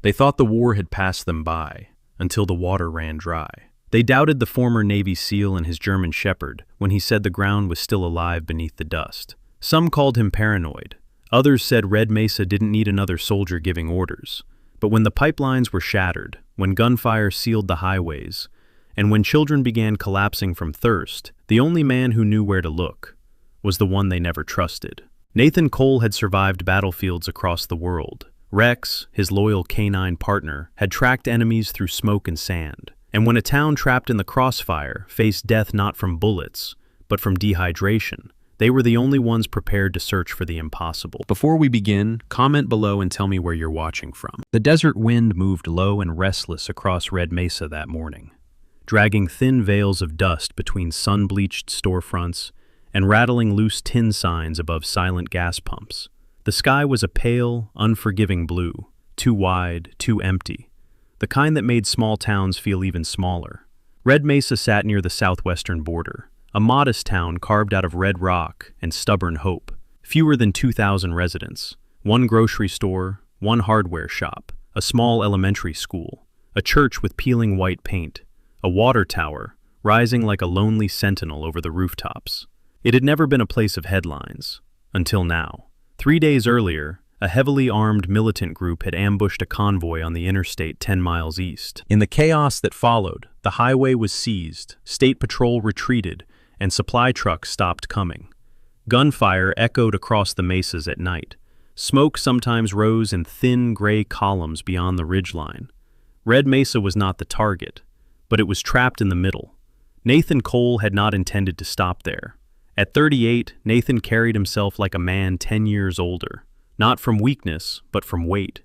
They thought the war had passed them by, until the water ran dry. They doubted the former Navy SEAL and his German shepherd when he said the ground was still alive beneath the dust. Some called him paranoid. Others said Red Mesa didn't need another soldier giving orders. But when the pipelines were shattered, when gunfire sealed the highways, and when children began collapsing from thirst, the only man who knew where to look was the one they never trusted. Nathan Cole had survived battlefields across the world. Rex, his loyal canine partner, had tracked enemies through smoke and sand. And when a town trapped in the crossfire faced death not from bullets, but from dehydration, they were the only ones prepared to search for the impossible. Before we begin, comment below and tell me where you're watching from. The desert wind moved low and restless across Red Mesa that morning, dragging thin veils of dust between sun-bleached storefronts and rattling loose tin signs above silent gas pumps. The sky was a pale, unforgiving blue, too wide, too empty, the kind that made small towns feel even smaller. Red Mesa sat near the southwestern border, a modest town carved out of red rock and stubborn hope. Fewer than 2,000 residents, one grocery store, one hardware shop, a small elementary school, a church with peeling white paint, a water tower rising like a lonely sentinel over the rooftops. It had never been a place of headlines, until now. 3 days earlier, a heavily armed militant group had ambushed a convoy on the interstate 10 miles east. In the chaos that followed, the highway was seized, state patrol retreated, and supply trucks stopped coming. Gunfire echoed across the mesas at night. Smoke sometimes rose in thin gray columns beyond the ridgeline. Red Mesa was not the target, but it was trapped in the middle. Nathan Cole had not intended to stop there. At 38, Nathan carried himself like a man 10 years older. Not from weakness, but from weight.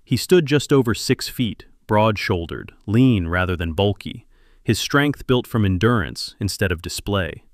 He stood just over 6 feet, broad-shouldered, lean rather than bulky, his strength built from endurance instead of display.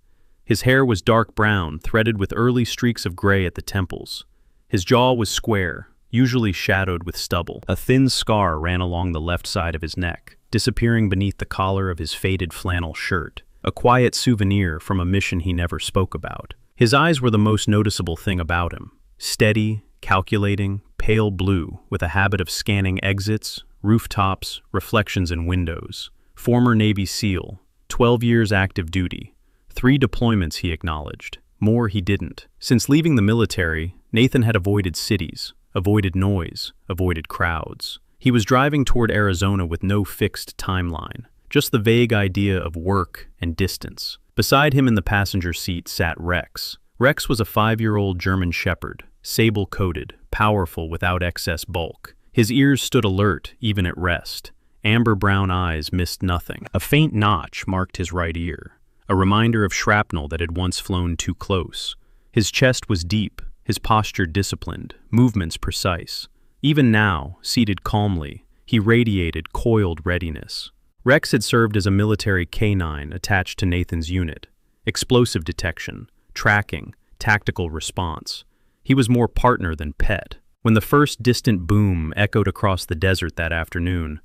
His hair was dark brown, threaded with early streaks of gray at the temples. His jaw was square, usually shadowed with stubble. A thin scar ran along the left side of his neck, disappearing beneath the collar of his faded flannel shirt, a quiet souvenir from a mission he never spoke about. His eyes were the most noticeable thing about him. Steady, calculating, pale blue, with a habit of scanning exits, rooftops, reflections in windows. Former Navy SEAL, 12 years active duty. 3 deployments he acknowledged. More he didn't. Since leaving the military, Nathan had avoided cities, avoided noise, avoided crowds. He was driving toward Arizona with no fixed timeline, just the vague idea of work and distance. Beside him in the passenger seat sat Rex. Rex was a 5-year-old German shepherd, sable-coated, powerful without excess bulk. His ears stood alert, even at rest. Amber-brown eyes missed nothing. A faint notch marked his right ear, a reminder of shrapnel that had once flown too close. His chest was deep, his posture disciplined, movements precise. Even now, seated calmly, he radiated coiled readiness. Rex had served as a military canine attached to Nathan's unit. Explosive detection, tracking, tactical response. He was more partner than pet. When the first distant boom echoed across the desert that afternoon,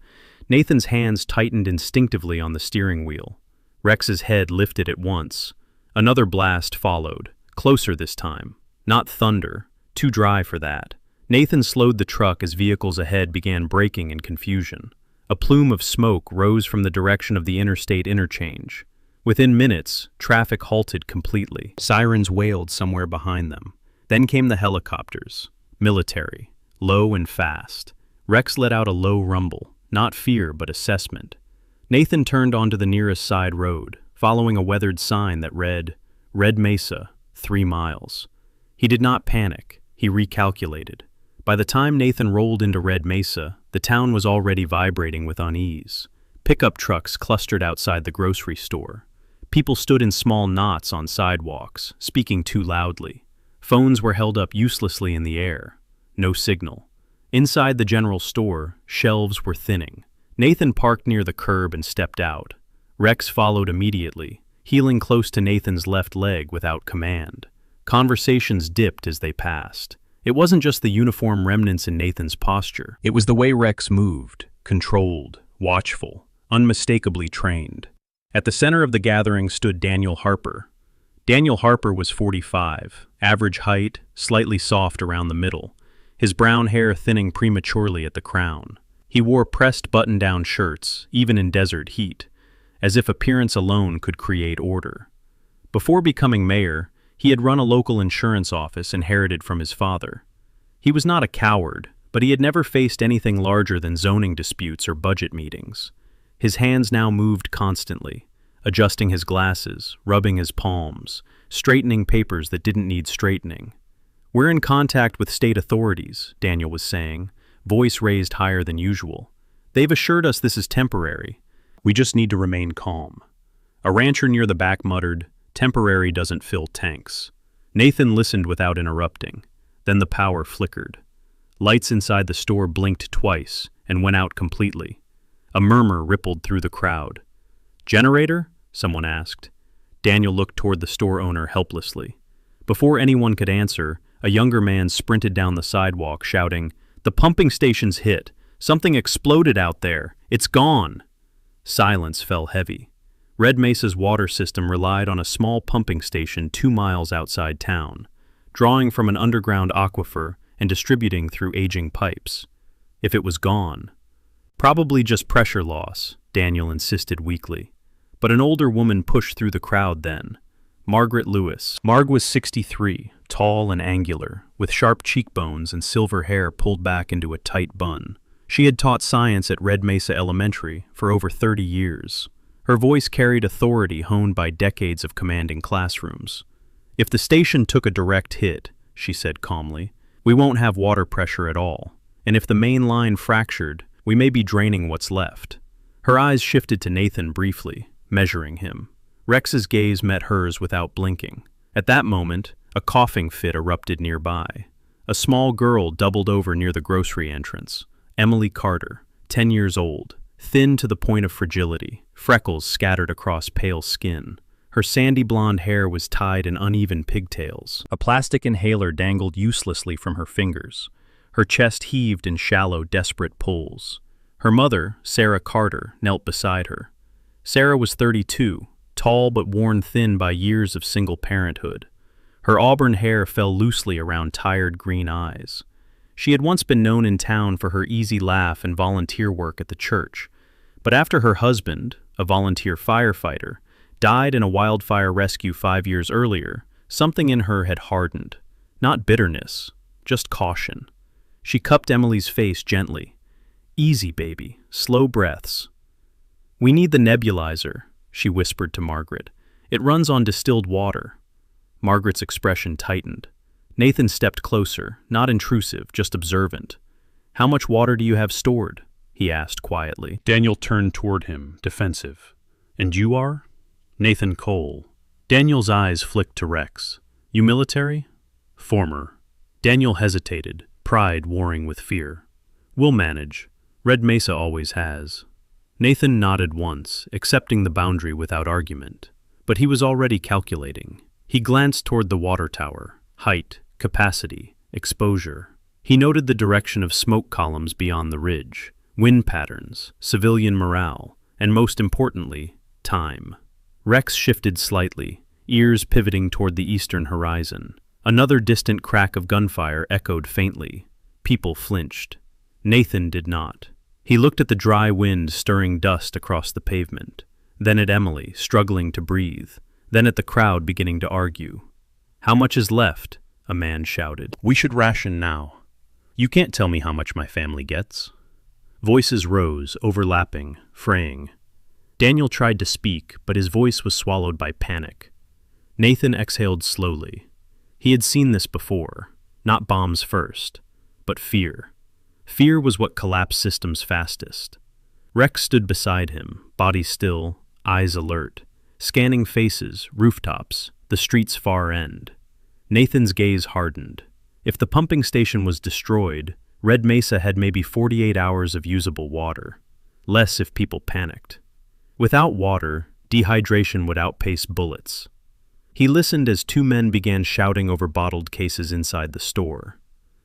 Nathan's hands tightened instinctively on the steering wheel. Rex's head lifted at once. Another blast followed, closer this time. Not thunder, too dry for that. Nathan slowed the truck as vehicles ahead began braking in confusion. A plume of smoke rose from the direction of the interstate interchange. Within minutes, traffic halted completely. Sirens wailed somewhere behind them. Then came the helicopters. Military, low and fast. Rex let out a low rumble, not fear but assessment. Nathan turned onto the nearest side road, following a weathered sign that read, Red Mesa, 3 miles. He did not panic, he recalculated. By the time Nathan rolled into Red Mesa, the town was already vibrating with unease. Pickup trucks clustered outside the grocery store. People stood in small knots on sidewalks, speaking too loudly. Phones were held up uselessly in the air. No signal. Inside the general store, shelves were thinning. Nathan parked near the curb and stepped out. Rex followed immediately, heeling close to Nathan's left leg without command. Conversations dipped as they passed. It wasn't just the uniform remnants in Nathan's posture. It was the way Rex moved, controlled, watchful, unmistakably trained. At the center of the gathering stood Daniel Harper. Daniel Harper was 45, average height, slightly soft around the middle, his brown hair thinning prematurely at the crown. He wore pressed button-down shirts, even in desert heat, as if appearance alone could create order. Before becoming mayor, he had run a local insurance office inherited from his father. He was not a coward, but he had never faced anything larger than zoning disputes or budget meetings. His hands now moved constantly, adjusting his glasses, rubbing his palms, straightening papers that didn't need straightening. "We're in contact with state authorities," Daniel was saying, voice raised higher than usual. "They've assured us this is temporary. We just need to remain calm." A rancher near the back muttered, "Temporary doesn't fill tanks." Nathan listened without interrupting. Then the power flickered. Lights inside the store blinked twice and went out completely. A murmur rippled through the crowd. "Generator?" someone asked. Daniel looked toward the store owner helplessly. Before anyone could answer, a younger man sprinted down the sidewalk, shouting, "The pumping station's hit! Something exploded out there! It's gone!" Silence fell heavy. Red Mesa's water system relied on a small pumping station 2 miles outside town, drawing from an underground aquifer and distributing through aging pipes. If it was gone, probably just pressure loss, Daniel insisted weakly. But an older woman pushed through the crowd then. Margaret Lewis. Marg was 63, tall and angular, with sharp cheekbones and silver hair pulled back into a tight bun. She had taught science at Red Mesa Elementary for over 30 years. Her voice carried authority honed by decades of commanding classrooms. "If the station took a direct hit," she said calmly, "we won't have water pressure at all. And if the main line fractured, we may be draining what's left." Her eyes shifted to Nathan briefly, measuring him. Rex's gaze met hers without blinking. At that moment, a coughing fit erupted nearby. A small girl doubled over near the grocery entrance. Emily Carter, 10 years old, thin to the point of fragility, freckles scattered across pale skin. Her sandy blonde hair was tied in uneven pigtails. A plastic inhaler dangled uselessly from her fingers. Her chest heaved in shallow, desperate pulls. Her mother, Sarah Carter, knelt beside her. Sarah was 32, tall but worn thin by years of single parenthood. Her auburn hair fell loosely around tired green eyes. She had once been known in town for her easy laugh and volunteer work at the church. But after her husband, a volunteer firefighter, died in a wildfire rescue 5 years earlier, something in her had hardened. Not bitterness, just caution. She cupped Emily's face gently. "Easy, baby, slow breaths." "We need the nebulizer," she whispered to Margaret. "It runs on distilled water." Margaret's expression tightened. Nathan stepped closer, not intrusive, just observant. "How much water do you have stored?" he asked quietly. Daniel turned toward him, defensive. "And you are?" "Nathan Cole." Daniel's eyes flicked to Rex. "You military?" "Former." Daniel hesitated, pride warring with fear. "We'll manage. Red Mesa always has." Nathan nodded once, accepting the boundary without argument. But he was already calculating. He glanced toward the water tower. Height, capacity, exposure. He noted the direction of smoke columns beyond the ridge, wind patterns, civilian morale, and most importantly, time. Rex shifted slightly, ears pivoting toward the eastern horizon. Another distant crack of gunfire echoed faintly. People flinched. Nathan did not. He looked at the dry wind stirring dust across the pavement, then at Emily, struggling to breathe, then at the crowd beginning to argue. "How much is left?" a man shouted. "We should ration now." "You can't tell me how much my family gets." Voices rose, overlapping, fraying. Daniel tried to speak, but his voice was swallowed by panic. Nathan exhaled slowly. He had seen this before, not bombs first, but fear. Fear was what collapsed systems fastest. Rex stood beside him, body still, eyes alert, scanning faces, rooftops, the street's far end. Nathan's gaze hardened. If the pumping station was destroyed, Red Mesa had maybe 48 hours of usable water. Less if people panicked. Without water, dehydration would outpace bullets. He listened as 2 men began shouting over bottled cases inside the store.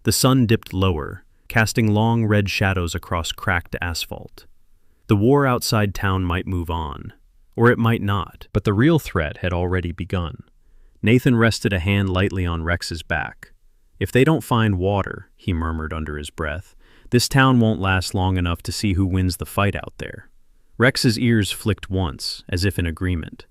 The sun dipped lower, casting long red shadows across cracked asphalt. The war outside town might move on, or it might not, but the real threat had already begun. Nathan rested a hand lightly on Rex's back. "If they don't find water," he murmured under his breath, This town won't last long enough to see who wins the fight out there. Rex's ears flicked once, as if in agreement.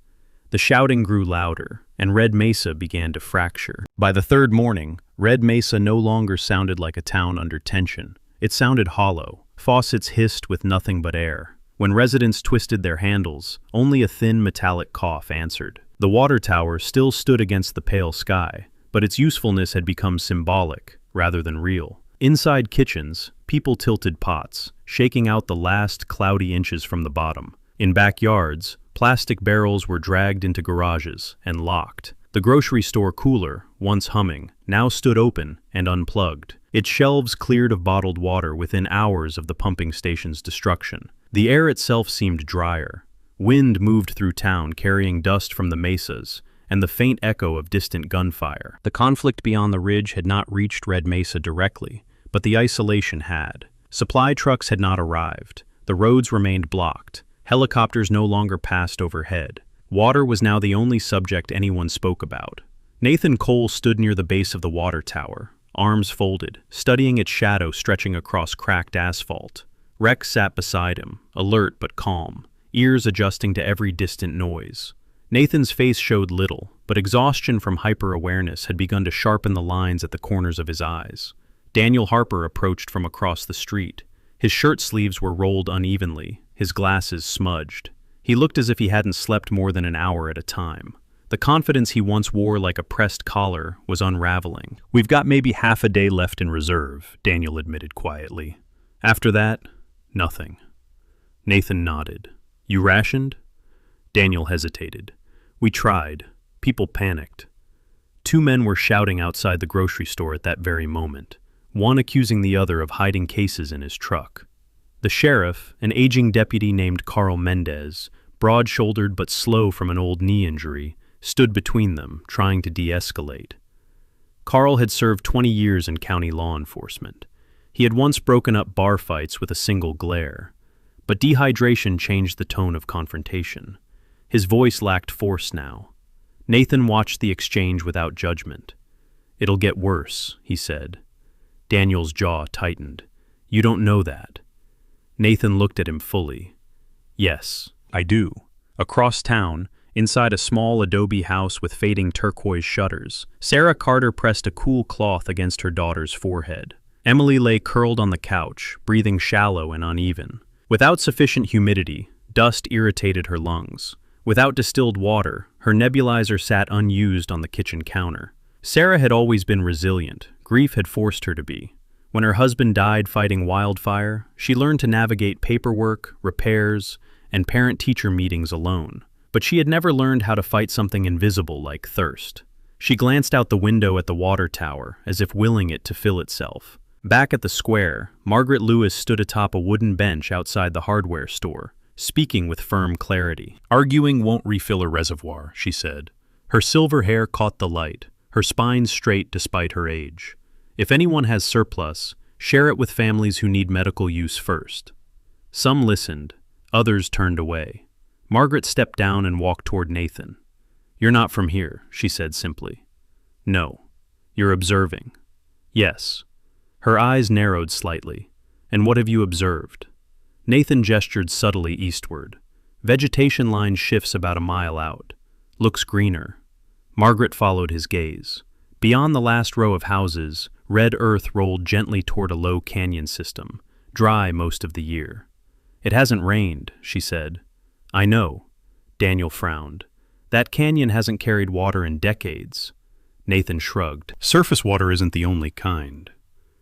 The shouting grew louder, and Red Mesa began to fracture. By the third morning, Red Mesa no longer sounded like a town under tension. It sounded hollow. Faucets hissed with nothing but air. When residents twisted their handles, only a thin metallic cough answered. The water tower still stood against the pale sky, but its usefulness had become symbolic rather than real. Inside kitchens, people tilted pots, shaking out the last cloudy inches from the bottom. In backyards, plastic barrels were dragged into garages and locked. The grocery store cooler, once humming, now stood open and unplugged. Its shelves cleared of bottled water within hours of the pumping station's destruction. The air itself seemed drier. Wind moved through town carrying dust from the mesas and the faint echo of distant gunfire. The conflict beyond the ridge had not reached Red Mesa directly, but the isolation had. Supply trucks had not arrived. The roads remained blocked. Helicopters no longer passed overhead. Water was now the only subject anyone spoke about. Nathan Cole stood near the base of the water tower, arms folded, studying its shadow stretching across cracked asphalt. Rex sat beside him, alert but calm, ears adjusting to every distant noise. Nathan's face showed little, but exhaustion from hyper-awareness had begun to sharpen the lines at the corners of his eyes. Daniel Harper approached from across the street. His shirt sleeves were rolled unevenly, his glasses smudged. He looked as if he hadn't slept more than an hour at a time. The confidence he once wore like a pressed collar was unraveling. "We've got maybe half a day left in reserve," Daniel admitted quietly. "After that, nothing." Nathan nodded. "You rationed?" Daniel hesitated. "We tried. People panicked." Two men were shouting outside the grocery store at that very moment, one accusing the other of hiding cases in his truck. The sheriff, an aging deputy named Carl Mendez, broad-shouldered but slow from an old knee injury, stood between them, trying to de-escalate. Carl had served 20 years in county law enforcement. He had once broken up bar fights with a single glare, but dehydration changed the tone of confrontation. His voice lacked force now. Nathan watched the exchange without judgment. "It'll get worse," he said. Daniel's jaw tightened. "You don't know that." Nathan looked at him fully. "Yes, I do." Across town, inside a small adobe house with fading turquoise shutters, Sarah Carter pressed a cool cloth against her daughter's forehead. Emily lay curled on the couch, breathing shallow and uneven. Without sufficient humidity, dust irritated her lungs. Without distilled water, her nebulizer sat unused on the kitchen counter. Sarah had always been resilient. Grief had forced her to be. When her husband died fighting wildfire, she learned to navigate paperwork, repairs, and parent-teacher meetings alone. But she had never learned how to fight something invisible like thirst. She glanced out the window at the water tower, as if willing it to fill itself. Back at the square, Margaret Lewis stood atop a wooden bench outside the hardware store, speaking with firm clarity. "Arguing won't refill a reservoir," she said. Her silver hair caught the light, her spine straight despite her age. "If anyone has surplus, share it with families who need medical use first." Some listened, others turned away. Margaret stepped down and walked toward Nathan. "You're not from here," she said simply. "No. You're observing." "Yes." Her eyes narrowed slightly. "And what have you observed?" Nathan gestured subtly eastward. Vegetation line shifts about a mile out. Looks greener. Margaret followed his gaze. Beyond the last row of houses, red earth rolled gently toward a low canyon system, dry most of the year. "It hasn't rained," she said. "I know." Daniel frowned. "That canyon hasn't carried water in decades." Nathan shrugged. "Surface water isn't the only kind."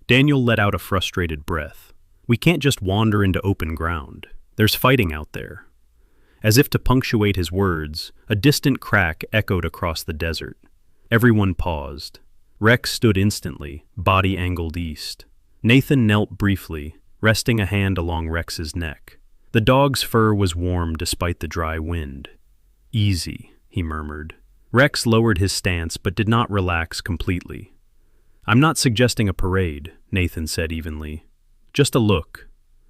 Daniel let out a frustrated breath. "We can't just wander into open ground. There's fighting out there." As if to punctuate his words, a distant crack echoed across the desert. Everyone paused. Rex stood instantly, body angled east. Nathan knelt briefly, resting a hand along Rex's neck. The dog's fur was warm despite the dry wind. "Easy," he murmured. Rex lowered his stance but did not relax completely. "I'm not suggesting a parade," Nathan said evenly. "Just a look."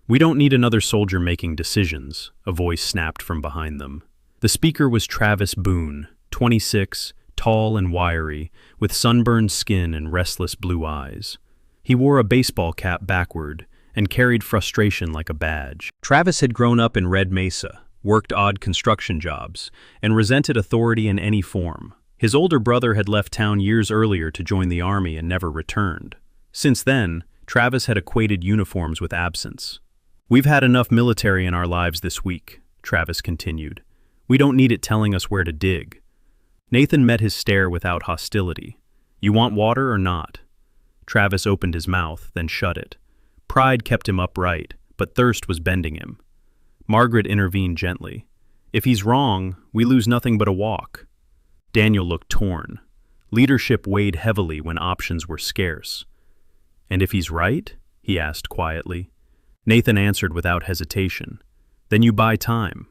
"We don't need another soldier making decisions," a voice snapped from behind them. The speaker was Travis Boone, 26, tall and wiry, with sunburned skin and restless blue eyes. He wore a baseball cap backward, and carried frustration like a badge. Travis had grown up in Red Mesa, worked odd construction jobs, and resented authority in any form. His older brother had left town years earlier to join the army and never returned. Since then, Travis had equated uniforms with absence. "We've had enough military in our lives this week," Travis continued. "We don't need it telling us where to dig." Nathan met his stare without hostility. "You want water or not?" Travis opened his mouth, then shut it. Pride kept him upright, but thirst was bending him. Margaret intervened gently. "If he's wrong, we lose nothing but a walk." Daniel looked torn. Leadership weighed heavily when options were scarce. "And if he's right?" he asked quietly. Nathan answered without hesitation. "Then you buy time."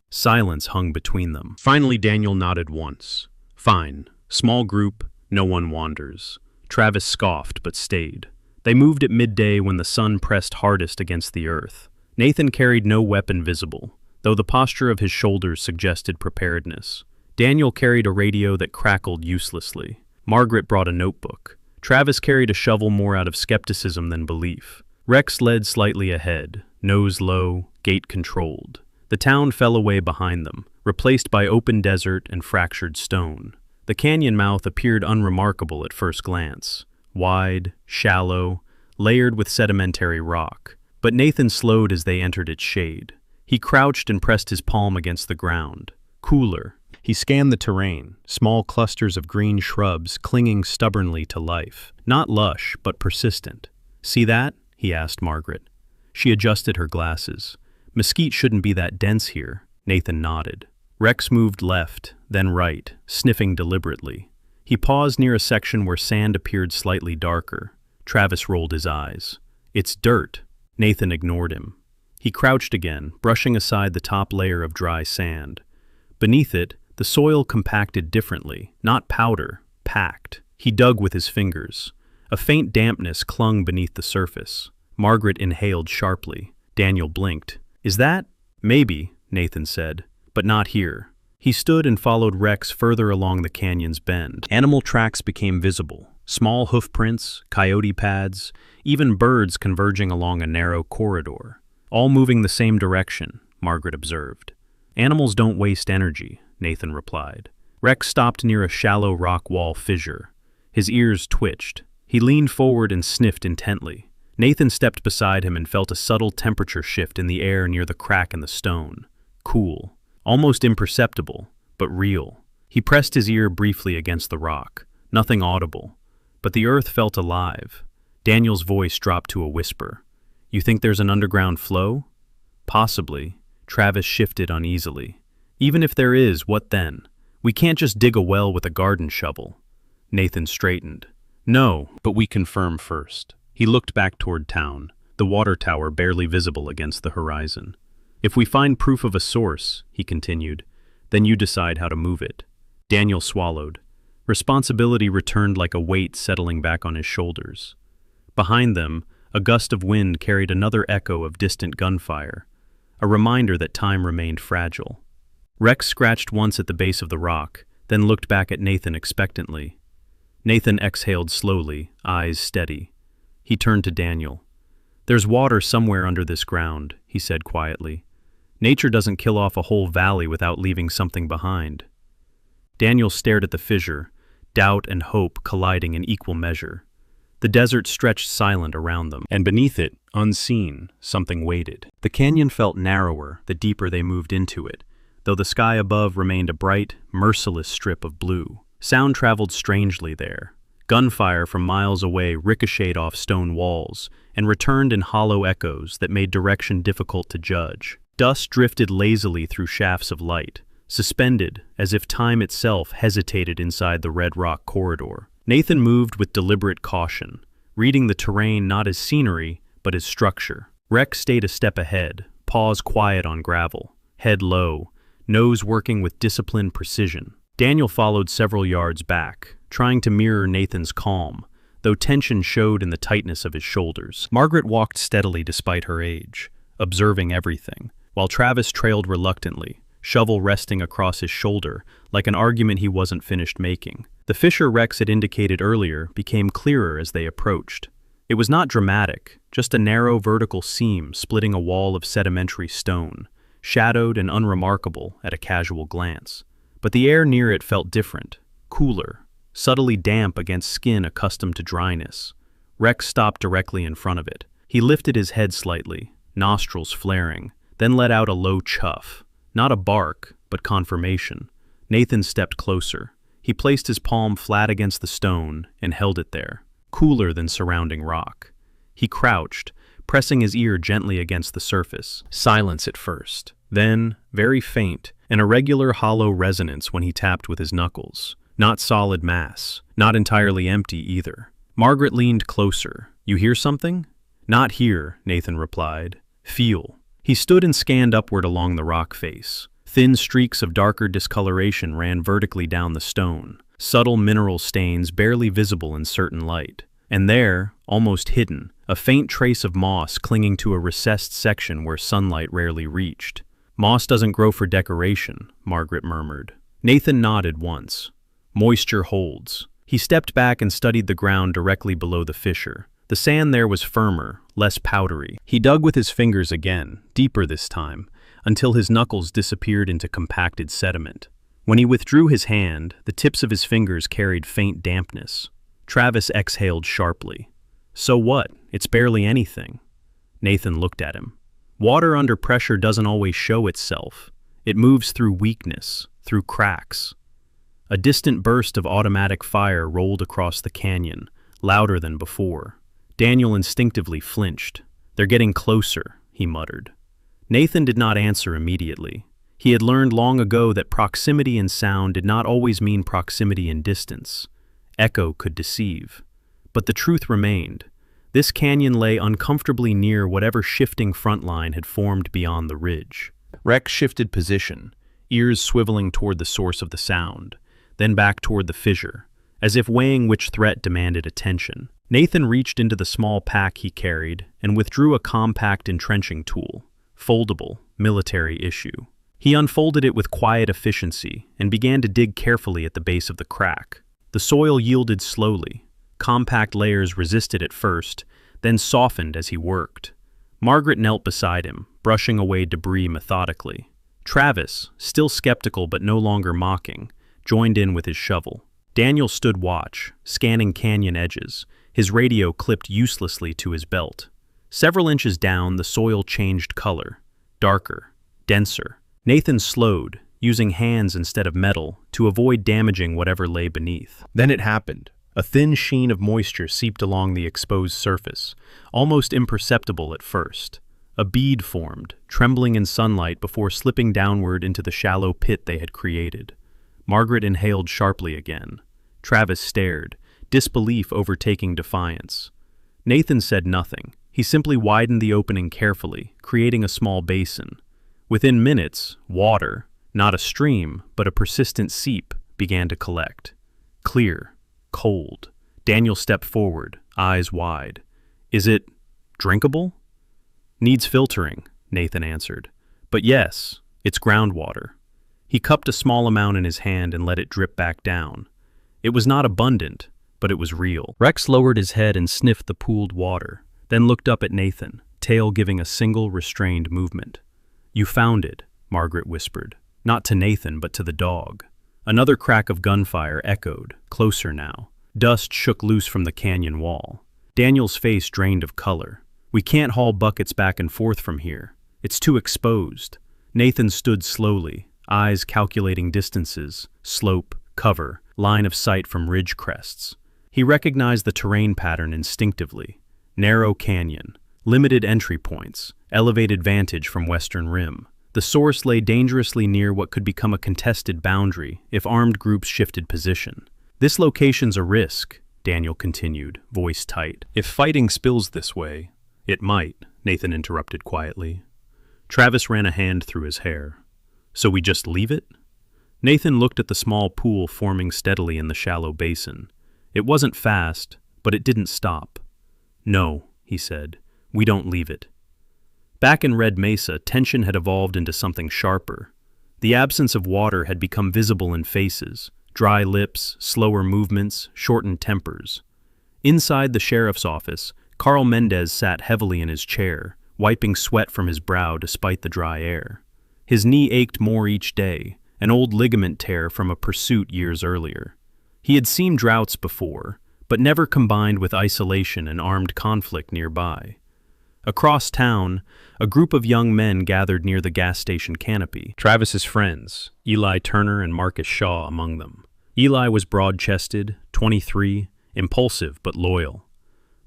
Silence hung between them. Finally, Daniel nodded once. "Fine. Small group, no one wanders." Travis scoffed but stayed. They moved at midday when the sun pressed hardest against the earth. Nathan carried no weapon visible, though the posture of his shoulders suggested preparedness. Daniel carried a radio that crackled uselessly. Margaret brought a notebook. Travis carried a shovel more out of skepticism than belief. Rex led slightly ahead, nose low, gait controlled. The town fell away behind them, replaced by open desert and fractured stone. The canyon mouth appeared unremarkable at first glance. Wide, shallow, layered with sedimentary rock. But Nathan slowed as they entered its shade. He crouched and pressed his palm against the ground. Cooler. He scanned the terrain, small clusters of green shrubs clinging stubbornly to life. Not lush, but persistent. "See that?" he asked Margaret. She adjusted her glasses. "Mesquite shouldn't be that dense here." Nathan nodded. Rex moved left, then right, sniffing deliberately. He paused near a section where sand appeared slightly darker. Travis rolled his eyes. "It's dirt." Nathan ignored him. He crouched again, brushing aside the top layer of dry sand. Beneath it, the soil compacted differently, not powder, packed. He dug with his fingers. A faint dampness clung beneath the surface. Margaret inhaled sharply. Daniel blinked. "Is that?" "Maybe," Nathan said, "but not here." He stood and followed Rex further along the canyon's bend. Animal tracks became visible. Small hoofprints, coyote pads, even birds converging along a narrow corridor. "All moving the same direction," Margaret observed. "Animals don't waste energy," Nathan replied. Rex stopped near a shallow rock wall fissure. His ears twitched. He leaned forward and sniffed intently. Nathan stepped beside him and felt a subtle temperature shift in the air near the crack in the stone. Cool. Almost imperceptible, but real. He pressed his ear briefly against the rock. Nothing audible. But the earth felt alive. Daniel's voice dropped to a whisper. "You think there's an underground flow?" "Possibly." Travis shifted uneasily. "Even if there is, what then? We can't just dig a well with a garden shovel." Nathan straightened. "No, but we confirm first." He looked back toward town, the water tower barely visible against the horizon. "If we find proof of a source," he continued, "then you decide how to move it." Daniel swallowed. Responsibility returned like a weight settling back on his shoulders. Behind them, a gust of wind carried another echo of distant gunfire, a reminder that time remained fragile. Rex scratched once at the base of the rock, then looked back at Nathan expectantly. Nathan exhaled slowly, eyes steady. He turned to Daniel. "There's water somewhere under this ground," he said quietly. "Nature doesn't kill off a whole valley without leaving something behind." Daniel stared at the fissure, doubt and hope colliding in equal measure. The desert stretched silent around them, and beneath it, unseen, something waited. The canyon felt narrower the deeper they moved into it, though the sky above remained a bright, merciless strip of blue. Sound traveled strangely there. Gunfire from miles away ricocheted off stone walls and returned in hollow echoes that made direction difficult to judge. Dust drifted lazily through shafts of light, suspended as if time itself hesitated inside the red rock corridor. Nathan moved with deliberate caution, reading the terrain not as scenery, but as structure. Rex stayed a step ahead, paws quiet on gravel, head low, nose working with disciplined precision. Daniel followed several yards back, trying to mirror Nathan's calm, though tension showed in the tightness of his shoulders. Margaret walked steadily despite her age, observing everything, while Travis trailed reluctantly, shovel resting across his shoulder like an argument he wasn't finished making. The fissure Rex had indicated earlier became clearer as they approached. It was not dramatic, just a narrow vertical seam splitting a wall of sedimentary stone, shadowed and unremarkable at a casual glance. But the air near it felt different, cooler, subtly damp against skin accustomed to dryness. Rex stopped directly in front of it. He lifted his head slightly, nostrils flaring, then let out a low chuff. Not a bark, but confirmation. Nathan stepped closer. He placed his palm flat against the stone and held it there, cooler than surrounding rock. He crouched, pressing his ear gently against the surface. Silence at first. Then, very faint, an irregular hollow resonance when he tapped with his knuckles. Not solid mass, not entirely empty either. Margaret leaned closer. "You hear something?" "Not here," Nathan replied. "Feel." He stood and scanned upward along the rock face. Thin streaks of darker discoloration ran vertically down the stone, subtle mineral stains barely visible in certain light. And there, almost hidden, a faint trace of moss clinging to a recessed section where sunlight rarely reached. "Moss doesn't grow for decoration," Margaret murmured. Nathan nodded once. "Moisture holds." He stepped back and studied the ground directly below the fissure. The sand there was firmer, less powdery. He dug with his fingers again, deeper this time, until his knuckles disappeared into compacted sediment. When he withdrew his hand, the tips of his fingers carried faint dampness. Travis exhaled sharply. "So what? It's barely anything." Nathan looked at him. "Water under pressure doesn't always show itself. It moves through weakness, through cracks." A distant burst of automatic fire rolled across the canyon, louder than before. Daniel instinctively flinched. "They're getting closer," he muttered. Nathan did not answer immediately. He had learned long ago that proximity in sound did not always mean proximity in distance. Echo could deceive. But the truth remained. This canyon lay uncomfortably near whatever shifting front line had formed beyond the ridge. Rex shifted position, ears swiveling toward the source of the sound, then back toward the fissure, as if weighing which threat demanded attention. Nathan reached into the small pack he carried and withdrew a compact entrenching tool, foldable, military issue. He unfolded it with quiet efficiency and began to dig carefully at the base of the crack. The soil yielded slowly. Compact layers resisted at first, then softened as he worked. Margaret knelt beside him, brushing away debris methodically. Travis, still skeptical but no longer mocking, joined in with his shovel. Daniel stood watch, scanning canyon edges, his radio clipped uselessly to his belt. Several inches down, the soil changed color. Darker, denser. Nathan slowed, using hands instead of metal, to avoid damaging whatever lay beneath. Then it happened. A thin sheen of moisture seeped along the exposed surface, almost imperceptible at first. A bead formed, trembling in sunlight before slipping downward into the shallow pit they had created. Margaret inhaled sharply again. Travis stared, disbelief overtaking defiance. Nathan said nothing. He simply widened the opening carefully, creating a small basin. Within minutes, water, not a stream, but a persistent seep, began to collect. Clear, cold. Daniel stepped forward, eyes wide. "Is it drinkable?" "Needs filtering," Nathan answered. "But yes, it's groundwater." He cupped a small amount in his hand and let it drip back down. It was not abundant, but it was real. Rex lowered his head and sniffed the pooled water, then looked up at Nathan, tail giving a single restrained movement. "You found it," Margaret whispered, not to Nathan but to the dog. Another crack of gunfire echoed, closer now. Dust shook loose from the canyon wall. Daniel's face drained of color. "We can't haul buckets back and forth from here. It's too exposed." Nathan stood slowly, eyes calculating distances, slope, cover, line of sight from ridge crests. He recognized the terrain pattern instinctively. Narrow canyon, limited entry points, elevated vantage from western rim. The source lay dangerously near what could become a contested boundary if armed groups shifted position. "This location's a risk," Daniel continued, voice tight. "If fighting spills this way—" "It might," Nathan interrupted quietly. Travis ran a hand through his hair. "So we just leave it?" Nathan looked at the small pool forming steadily in the shallow basin. It wasn't fast, but it didn't stop. "No," he said, "we don't leave it." Back in Red Mesa, tension had evolved into something sharper. The absence of water had become visible in faces, dry lips, slower movements, shortened tempers. Inside the sheriff's office, Carl Mendez sat heavily in his chair, wiping sweat from his brow despite the dry air. His knee ached more each day, an old ligament tear from a pursuit years earlier. He had seen droughts before, but never combined with isolation and armed conflict nearby. Across town, a group of young men gathered near the gas station canopy, Travis's friends, Eli Turner and Marcus Shaw among them. Eli was broad-chested, 23, impulsive but loyal.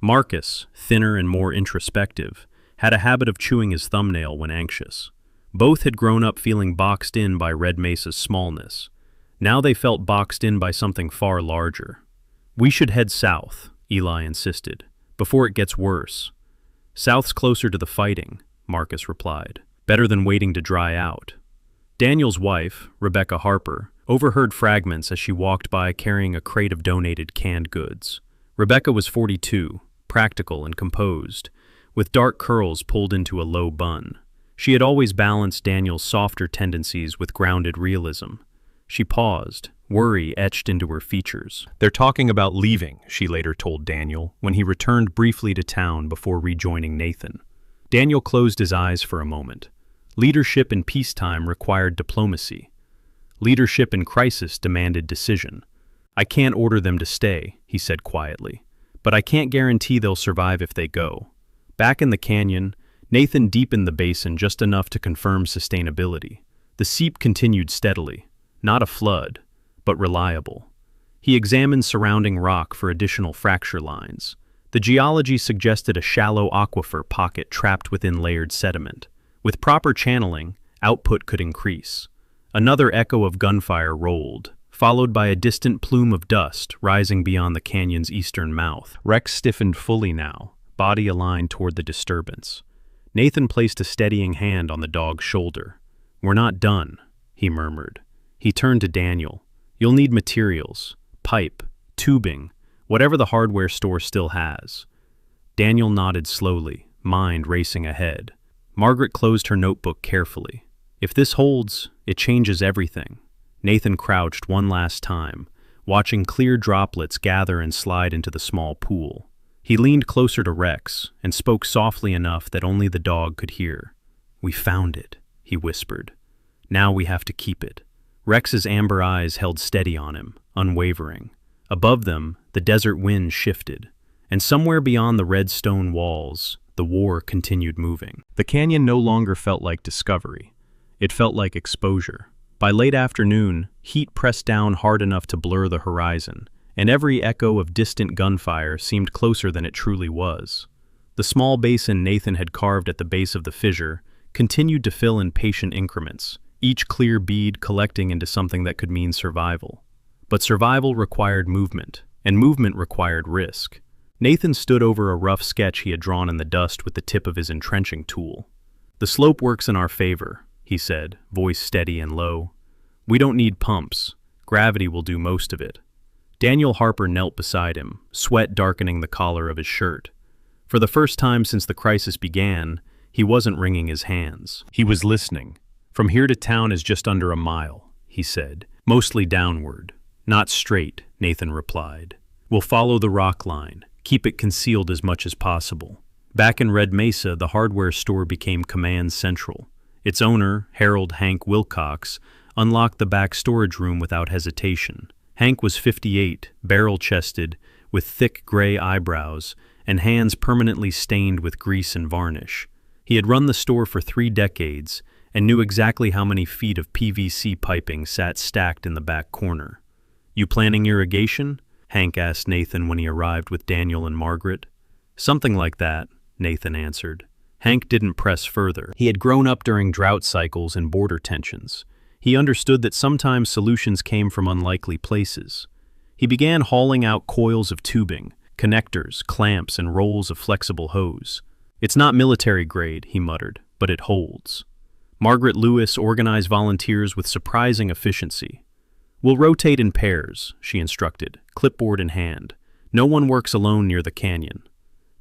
Marcus, thinner and more introspective, had a habit of chewing his thumbnail when anxious. Both had grown up feeling boxed in by Red Mesa's smallness. Now they felt boxed in by something far larger. "We should head south," Eli insisted, "before it gets worse." "South's closer to the fighting," Marcus replied. "Better than waiting to dry out." Daniel's wife, Rebecca Harper, overheard fragments as she walked by carrying a crate of donated canned goods. Rebecca was 42, practical and composed, with dark curls pulled into a low bun. She had always balanced Daniel's softer tendencies with grounded realism. She paused, worry etched into her features. "They're talking about leaving," she later told Daniel, when he returned briefly to town before rejoining Nathan. Daniel closed his eyes for a moment. Leadership in peacetime required diplomacy. Leadership in crisis demanded decision. "I can't order them to stay," he said quietly, "but I can't guarantee they'll survive if they go." Back in the canyon, Nathan deepened the basin just enough to confirm sustainability. The seep continued steadily, not a flood, but reliable. He examined surrounding rock for additional fracture lines. The geology suggested a shallow aquifer pocket trapped within layered sediment. With proper channeling, output could increase. Another echo of gunfire rolled, followed by a distant plume of dust rising beyond the canyon's eastern mouth. Rex stiffened fully now, body aligned toward the disturbance. Nathan placed a steadying hand on the dog's shoulder. "We're not done," he murmured. He turned to Daniel. "You'll need materials, pipe, tubing, whatever the hardware store still has." Daniel nodded slowly, mind racing ahead. Margaret closed her notebook carefully. "If this holds, it changes everything." Nathan crouched one last time, watching clear droplets gather and slide into the small pool. He leaned closer to Rex and spoke softly enough that only the dog could hear. "We found it," he whispered. "Now we have to keep it." Rex's amber eyes held steady on him, unwavering. Above them, the desert wind shifted, and somewhere beyond the red stone walls, the war continued moving. The canyon no longer felt like discovery. It felt like exposure. By late afternoon, heat pressed down hard enough to blur the horizon, and every echo of distant gunfire seemed closer than it truly was. The small basin Nathan had carved at the base of the fissure continued to fill in patient increments, each clear bead collecting into something that could mean survival. But survival required movement, and movement required risk. Nathan stood over a rough sketch he had drawn in the dust with the tip of his entrenching tool. "The slope works in our favor," he said, voice steady and low. "We don't need pumps. Gravity will do most of it." Daniel Harper knelt beside him, sweat darkening the collar of his shirt. For the first time since the crisis began, he wasn't wringing his hands. He was listening. "From here to town is just under a mile," he said, "mostly downward." "Not straight," Nathan replied. "We'll follow the rock line, keep it concealed as much as possible." Back in Red Mesa, the hardware store became command central. Its owner, Harold Hank Wilcox, unlocked the back storage room without hesitation. Hank was 58, barrel-chested, with thick gray eyebrows and hands permanently stained with grease and varnish. He had run the store for 3 decades and knew exactly how many feet of PVC piping sat stacked in the back corner. "You planning irrigation?" Hank asked Nathan when he arrived with Daniel and Margaret. "Something like that," Nathan answered. Hank didn't press further. He had grown up during drought cycles and border tensions. He understood that sometimes solutions came from unlikely places. He began hauling out coils of tubing, connectors, clamps, and rolls of flexible hose. "It's not military grade," he muttered, "but it holds." Margaret Lewis organized volunteers with surprising efficiency. "We'll rotate in pairs," she instructed, clipboard in hand. "No one works alone near the canyon."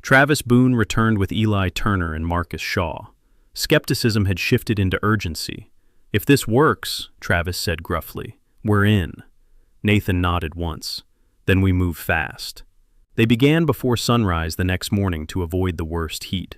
Travis Boone returned with Eli Turner and Marcus Shaw. Skepticism had shifted into urgency. "If this works," Travis said gruffly, "we're in." Nathan nodded once. "Then we move fast." They began before sunrise the next morning to avoid the worst heat.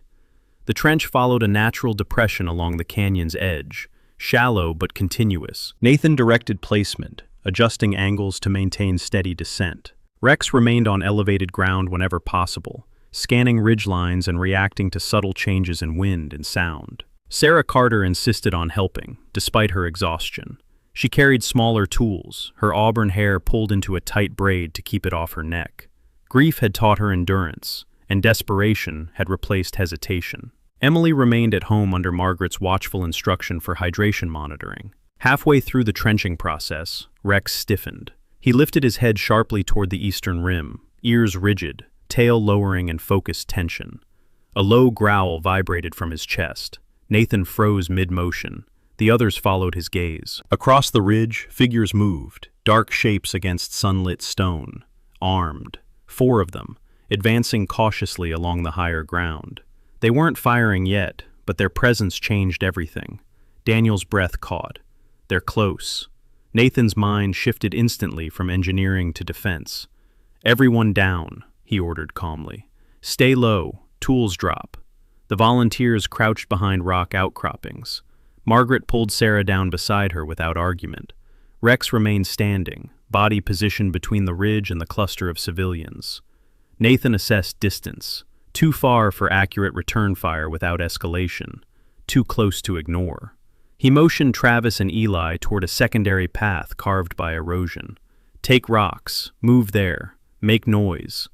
The trench followed a natural depression along the canyon's edge, shallow but continuous. Nathan directed placement, adjusting angles to maintain steady descent. Rex remained on elevated ground whenever possible, scanning ridgelines and reacting to subtle changes in wind and sound. Sarah Carter insisted on helping, despite her exhaustion. She carried smaller tools, her auburn hair pulled into a tight braid to keep it off her neck. Grief had taught her endurance, and desperation had replaced hesitation. Emily remained at home under Margaret's watchful instruction for hydration monitoring. Halfway through the trenching process, Rex stiffened. He lifted his head sharply toward the eastern rim, ears rigid, tail lowering in focused tension. A low growl vibrated from his chest. Nathan froze mid-motion. The others followed his gaze. Across the ridge, figures moved, dark shapes against sunlit stone, armed. 4 of them, advancing cautiously along the higher ground. They weren't firing yet, but their presence changed everything. Daniel's breath caught. They're close. Nathan's mind shifted instantly from engineering to defense. "Everyone down," he ordered calmly. "Stay low, tools drop." The volunteers crouched behind rock outcroppings. Margaret pulled Sarah down beside her without argument. Rex remained standing, body positioned between the ridge and the cluster of civilians. Nathan assessed distance. Too far for accurate return fire without escalation. Too close to ignore. He motioned Travis and Eli toward a secondary path carved by erosion. "Take rocks, move there, make noise."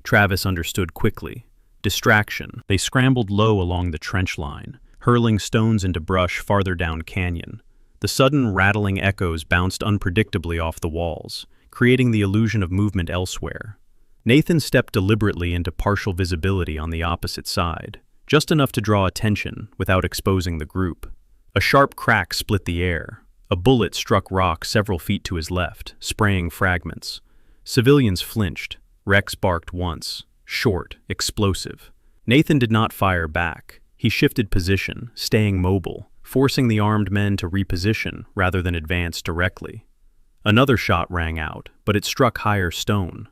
Travis understood quickly. Distraction. They scrambled low along the trench line, hurling stones into brush farther down canyon. The sudden rattling echoes bounced unpredictably off the walls, creating the illusion of movement elsewhere. Nathan stepped deliberately into partial visibility on the opposite side, just enough to draw attention without exposing the group. A sharp crack split the air. A bullet struck rock several feet to his left, spraying fragments. Civilians flinched. Rex barked once. Short, explosive. Nathan did not fire back. He shifted position, staying mobile, forcing the armed men to reposition rather than advance directly. Another shot rang out, but it struck higher stone.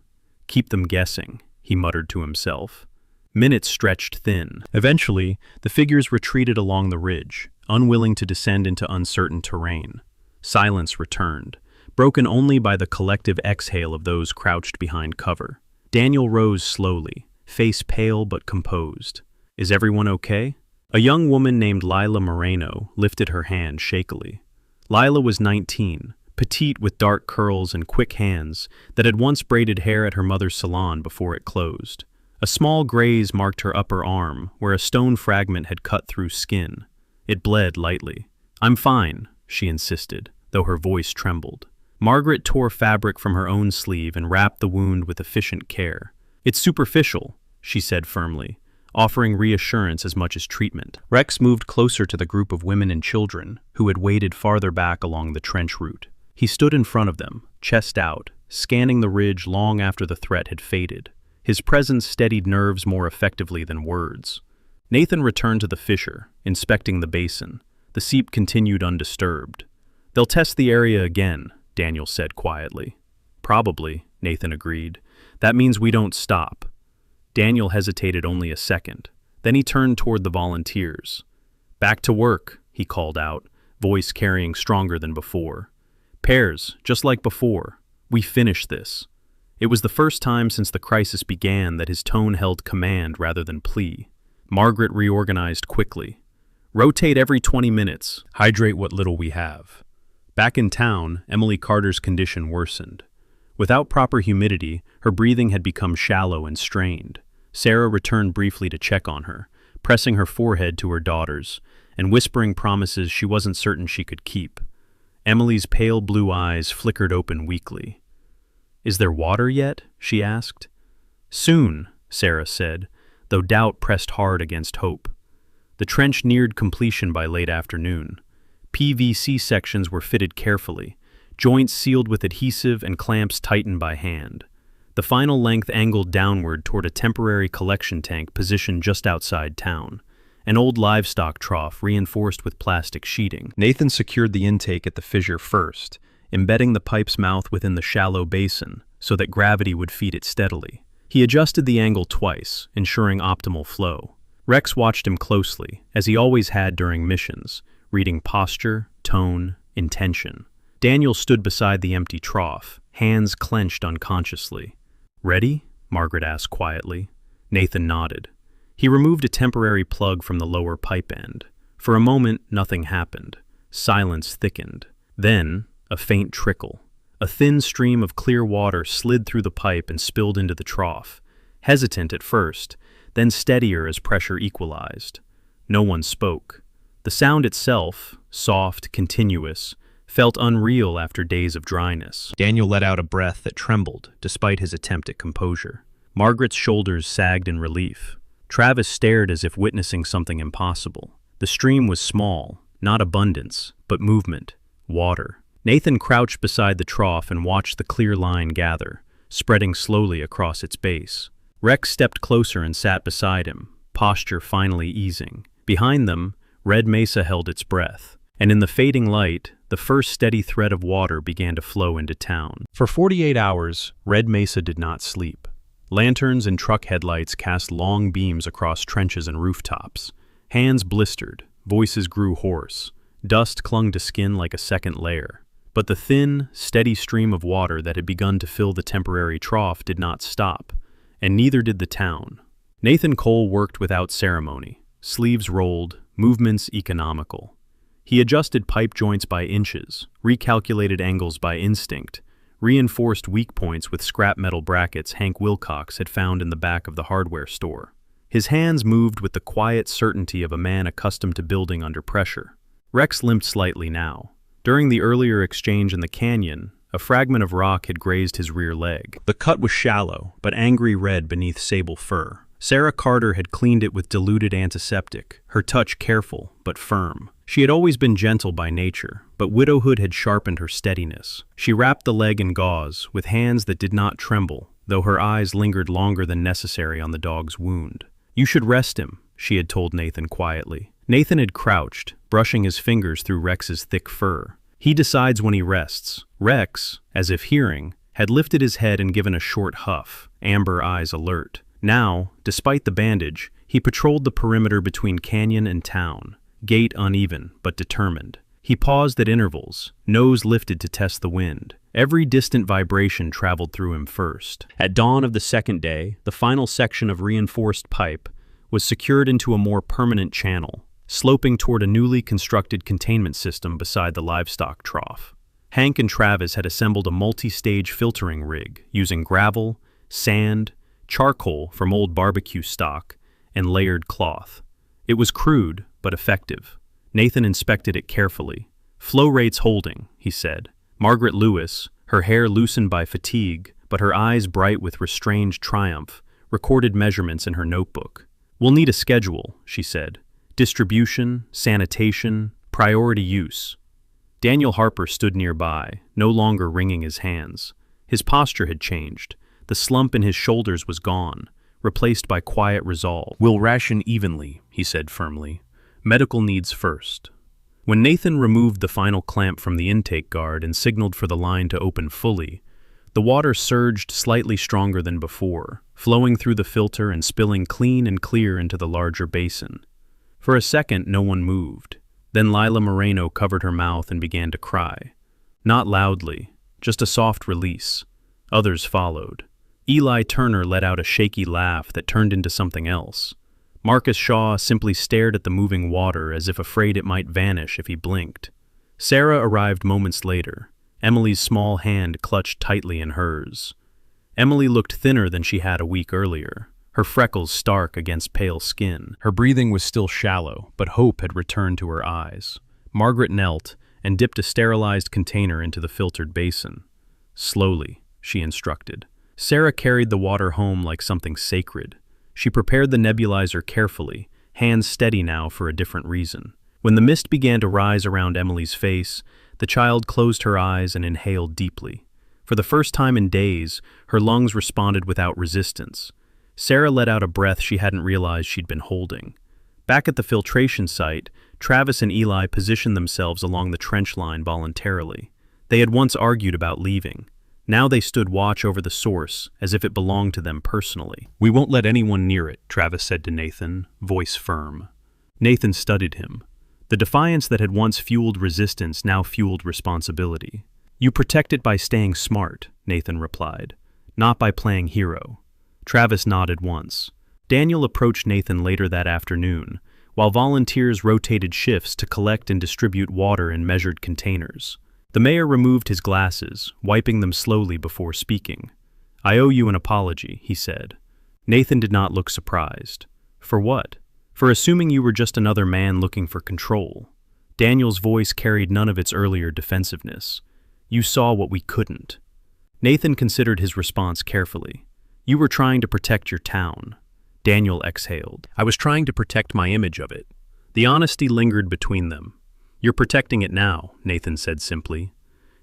"Keep them guessing," he muttered to himself. Minutes stretched thin. Eventually, the figures retreated along the ridge, unwilling to descend into uncertain terrain. Silence returned, broken only by the collective exhale of those crouched behind cover. Daniel rose slowly, face pale but composed. "Is everyone okay?" A young woman named Lila Moreno lifted her hand shakily. Lila was 19, petite with dark curls and quick hands that had once braided hair at her mother's salon before it closed. A small graze marked her upper arm, where a stone fragment had cut through skin. It bled lightly. "I'm fine," she insisted, though her voice trembled. Margaret tore fabric from her own sleeve and wrapped the wound with efficient care. "It's superficial," she said firmly, offering reassurance as much as treatment. Rex moved closer to the group of women and children who had waded farther back along the trench route. He stood in front of them, chest out, scanning the ridge long after the threat had faded. His presence steadied nerves more effectively than words. Nathan returned to the fissure, inspecting the basin. The seep continued undisturbed. "They'll test the area again," Daniel said quietly. "Probably," Nathan agreed. "That means we don't stop." Daniel hesitated only a second. Then he turned toward the volunteers. "Back to work," he called out, voice carrying stronger than before. "Pairs, just like before. We finish this." It was the first time since the crisis began that his tone held command rather than plea. Margaret reorganized quickly. "Rotate every 20 minutes. Hydrate what little we have." Back in town, Emily Carter's condition worsened. Without proper humidity, her breathing had become shallow and strained. Sarah returned briefly to check on her, pressing her forehead to her daughter's, and whispering promises she wasn't certain she could keep. Emily's pale blue eyes flickered open weakly. "Is there water yet?" she asked. "Soon," Sarah said, though doubt pressed hard against hope. The trench neared completion by late afternoon. PVC sections were fitted carefully, joints sealed with adhesive and clamps tightened by hand. The final length angled downward toward a temporary collection tank positioned just outside town, an old livestock trough reinforced with plastic sheeting. Nathan secured the intake at the fissure first, embedding the pipe's mouth within the shallow basin so that gravity would feed it steadily. He adjusted the angle twice, ensuring optimal flow. Rex watched him closely, as he always had during missions, reading posture, tone, intention. Daniel stood beside the empty trough, hands clenched unconsciously. "Ready?" Margaret asked quietly. Nathan nodded. He removed a temporary plug from the lower pipe end. For a moment, nothing happened. Silence thickened. Then, a faint trickle. A thin stream of clear water slid through the pipe and spilled into the trough. Hesitant at first, then steadier as pressure equalized. No one spoke. The sound itself, soft, continuous, felt unreal after days of dryness. Daniel let out a breath that trembled, despite his attempt at composure. Margaret's shoulders sagged in relief. Travis stared as if witnessing something impossible. The stream was small, not abundance, but movement, water. Nathan crouched beside the trough and watched the clear line gather, spreading slowly across its base. Rex stepped closer and sat beside him, posture finally easing. Behind them, Red Mesa held its breath, and in the fading light, the first steady thread of water began to flow into town. For 48 hours, Red Mesa did not sleep. Lanterns and truck headlights cast long beams across trenches and rooftops. Hands blistered, voices grew hoarse. Dust clung to skin like a second layer. But the thin, steady stream of water that had begun to fill the temporary trough did not stop, and neither did the town. Nathan Cole worked without ceremony, sleeves rolled, movements economical. He adjusted pipe joints by inches, recalculated angles by instinct, reinforced weak points with scrap metal brackets Hank Wilcox had found in the back of the hardware store. His hands moved with the quiet certainty of a man accustomed to building under pressure. Rex limped slightly now. During the earlier exchange in the canyon, a fragment of rock had grazed his rear leg. The cut was shallow, but angry red beneath sable fur. Sarah Carter had cleaned it with diluted antiseptic, her touch careful but firm. She had always been gentle by nature, but widowhood had sharpened her steadiness. She wrapped the leg in gauze, with hands that did not tremble, though her eyes lingered longer than necessary on the dog's wound. "You should rest him," she had told Nathan quietly. Nathan had crouched, brushing his fingers through Rex's thick fur. He decides when he rests. Rex, as if hearing, had lifted his head and given a short huff, amber eyes alert. Now, despite the bandage, he patrolled the perimeter between canyon and town, gait uneven but determined. He paused at intervals, nose lifted to test the wind. Every distant vibration traveled through him first. At dawn of the second day, the final section of reinforced pipe was secured into a more permanent channel, sloping toward a newly constructed containment system beside the livestock trough. Hank and Travis had assembled a multi-stage filtering rig using gravel, sand, charcoal from old barbecue stock, and layered cloth. It was crude, but effective. Nathan inspected it carefully. "Flow rates holding," he said. Margaret Lewis, her hair loosened by fatigue, but her eyes bright with restrained triumph, recorded measurements in her notebook. "We'll need a schedule," she said. "Distribution, sanitation, priority use." Daniel Harper stood nearby, no longer wringing his hands. His posture had changed. The slump in his shoulders was gone, replaced by quiet resolve. "We'll ration evenly," he said firmly. "Medical needs first." When Nathan removed the final clamp from the intake guard and signaled for the line to open fully, the water surged slightly stronger than before, flowing through the filter and spilling clean and clear into the larger basin. For a second, no one moved. Then Lila Moreno covered her mouth and began to cry. Not loudly, just a soft release. Others followed. Eli Turner let out a shaky laugh that turned into something else. Marcus Shaw simply stared at the moving water as if afraid it might vanish if he blinked. Sarah arrived moments later, Emily's small hand clutched tightly in hers. Emily looked thinner than she had a week earlier, her freckles stark against pale skin. Her breathing was still shallow, but hope had returned to her eyes. Margaret knelt and dipped a sterilized container into the filtered basin. "Slowly," she instructed. Sarah carried the water home like something sacred. She prepared the nebulizer carefully, hands steady now for a different reason. When the mist began to rise around Emily's face, the child closed her eyes and inhaled deeply. For the first time in days, her lungs responded without resistance. Sarah let out a breath she hadn't realized she'd been holding. Back at the filtration site, Travis and Eli positioned themselves along the trench line voluntarily. They had once argued about leaving. Now they stood watch over the source, as if it belonged to them personally. "We won't let anyone near it," Travis said to Nathan, voice firm. Nathan studied him. The defiance that had once fueled resistance now fueled responsibility. "You protect it by staying smart," Nathan replied, "not by playing hero." Travis nodded once. Daniel approached Nathan later that afternoon, while volunteers rotated shifts to collect and distribute water in measured containers. The mayor removed his glasses, wiping them slowly before speaking. "I owe you an apology," he said. Nathan did not look surprised. "For what?" "For assuming you were just another man looking for control." Daniel's voice carried none of its earlier defensiveness. "You saw what we couldn't." Nathan considered his response carefully. "You were trying to protect your town." Daniel exhaled. "I was trying to protect my image of it." The honesty lingered between them. "You're protecting it now," Nathan said simply.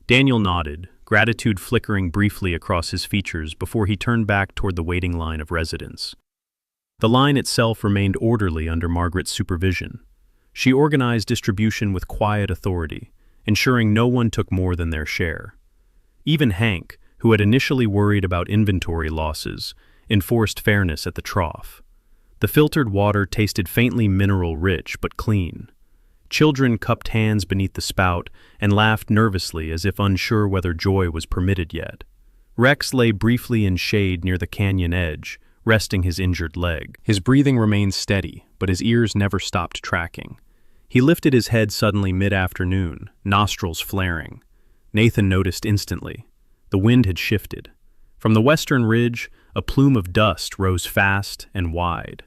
Daniel nodded, gratitude flickering briefly across his features before he turned back toward the waiting line of residents. The line itself remained orderly under Margaret's supervision. She organized distribution with quiet authority, ensuring no one took more than their share. Even Hank, who had initially worried about inventory losses, enforced fairness at the trough. The filtered water tasted faintly mineral-rich but clean. Children cupped hands beneath the spout and laughed nervously as if unsure whether joy was permitted yet. Rex lay briefly in shade near the canyon edge, resting his injured leg. His breathing remained steady, but his ears never stopped tracking. He lifted his head suddenly mid-afternoon, nostrils flaring. Nathan noticed instantly. The wind had shifted. From the western ridge, a plume of dust rose fast and wide.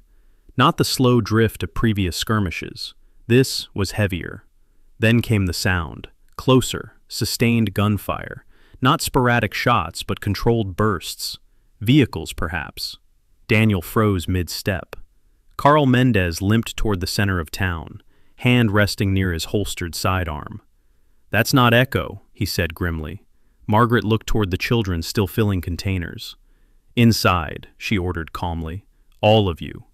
Not the slow drift of previous skirmishes. This was heavier. Then came the sound. Closer, sustained gunfire. Not sporadic shots, but controlled bursts. Vehicles, perhaps. Daniel froze mid-step. Carl Mendez limped toward the center of town, hand resting near his holstered sidearm. "That's not Echo," he said grimly. Margaret looked toward the children still filling containers. "Inside," she ordered calmly. "All of you."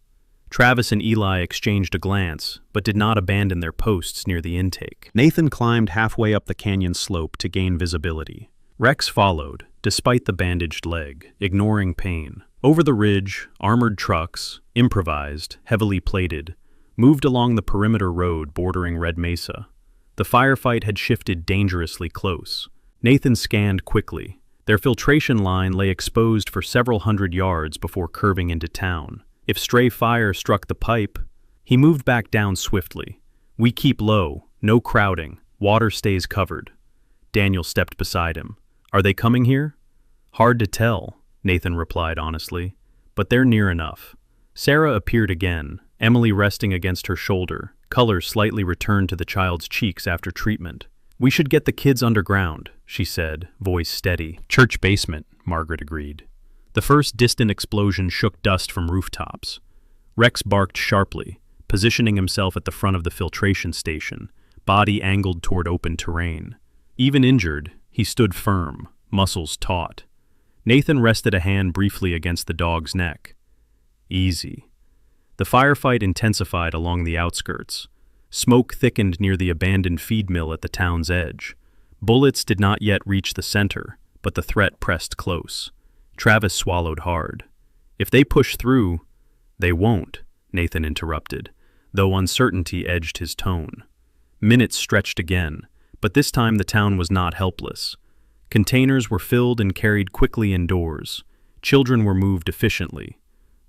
Travis and Eli exchanged a glance, but did not abandon their posts near the intake. Nathan climbed halfway up the canyon slope to gain visibility. Rex followed, despite the bandaged leg, ignoring pain. Over the ridge, armored trucks, improvised, heavily plated, moved along the perimeter road bordering Red Mesa. The firefight had shifted dangerously close. Nathan scanned quickly. Their filtration line lay exposed for several hundred yards before curving into town. If stray fire struck the pipe, he moved back down swiftly. "We keep low, no crowding, water stays covered." Daniel stepped beside him. "Are they coming here?" "Hard to tell," Nathan replied honestly, "but they're near enough." Sarah appeared again, Emily resting against her shoulder, color slightly returned to the child's cheeks after treatment. "We should get the kids underground," she said, voice steady. "Church basement," Margaret agreed. The first distant explosion shook dust from rooftops. Rex barked sharply, positioning himself at the front of the filtration station, body angled toward open terrain. Even injured, he stood firm, muscles taut. Nathan rested a hand briefly against the dog's neck. "Easy." The firefight intensified along the outskirts. Smoke thickened near the abandoned feed mill at the town's edge. Bullets did not yet reach the center, but the threat pressed close. Travis swallowed hard. "If they push through—" "They won't," Nathan interrupted, though uncertainty edged his tone. Minutes stretched again, but this time the town was not helpless. Containers were filled and carried quickly indoors. Children were moved efficiently.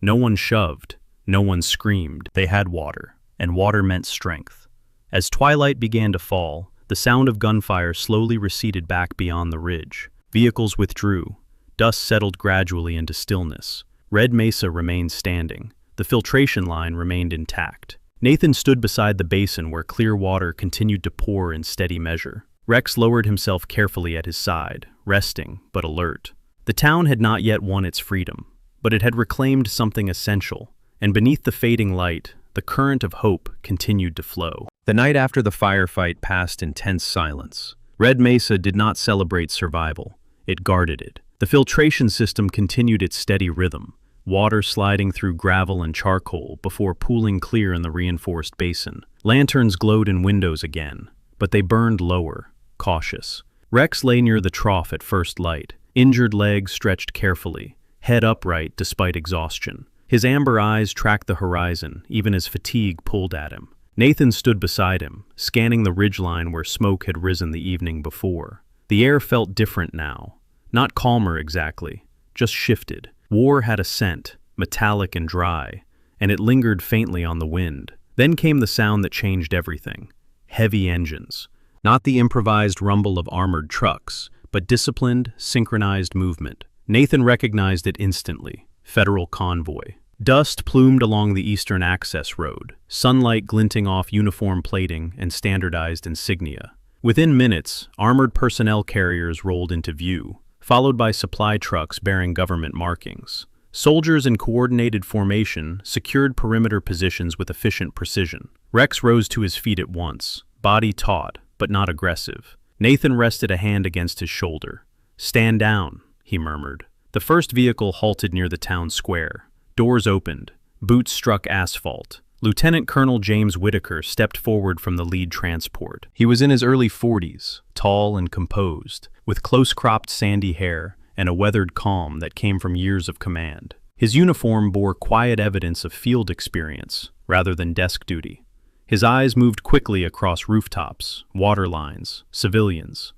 No one shoved, no one screamed. They had water, and water meant strength. As twilight began to fall, the sound of gunfire slowly receded back beyond the ridge. Vehicles withdrew. Dust settled gradually into stillness. Red Mesa remained standing. The filtration line remained intact. Nathan stood beside the basin where clear water continued to pour in steady measure. Rex lowered himself carefully at his side, resting but alert. The town had not yet won its freedom, but it had reclaimed something essential, and beneath the fading light, the current of hope continued to flow. The night after the firefight passed in tense silence. Red Mesa did not celebrate survival. It guarded it. The filtration system continued its steady rhythm, water sliding through gravel and charcoal before pooling clear in the reinforced basin. Lanterns glowed in windows again, but they burned lower, cautious. Rex lay near the trough at first light, injured legs stretched carefully, head upright despite exhaustion. His amber eyes tracked the horizon, even as fatigue pulled at him. Nathan stood beside him, scanning the ridgeline where smoke had risen the evening before. The air felt different now. Not calmer exactly, just shifted. War had a scent, metallic and dry, and it lingered faintly on the wind. Then came the sound that changed everything. Heavy engines. Not the improvised rumble of armored trucks, but disciplined, synchronized movement. Nathan recognized it instantly. Federal convoy. Dust plumed along the eastern access road, sunlight glinting off uniform plating and standardized insignia. Within minutes, armored personnel carriers rolled into view, followed by supply trucks bearing government markings. Soldiers in coordinated formation secured perimeter positions with efficient precision. Rex rose to his feet at once, body taut, but not aggressive. Nathan rested a hand against his shoulder. "Stand down," he murmured. The first vehicle halted near the town square. Doors opened. Boots struck asphalt. Lieutenant Colonel James Whitaker stepped forward from the lead transport. He was in his early 40s, tall and composed, with close-cropped sandy hair and a weathered calm that came from years of command. His uniform bore quiet evidence of field experience, rather than desk duty. His eyes moved quickly across rooftops, water lines, civilians.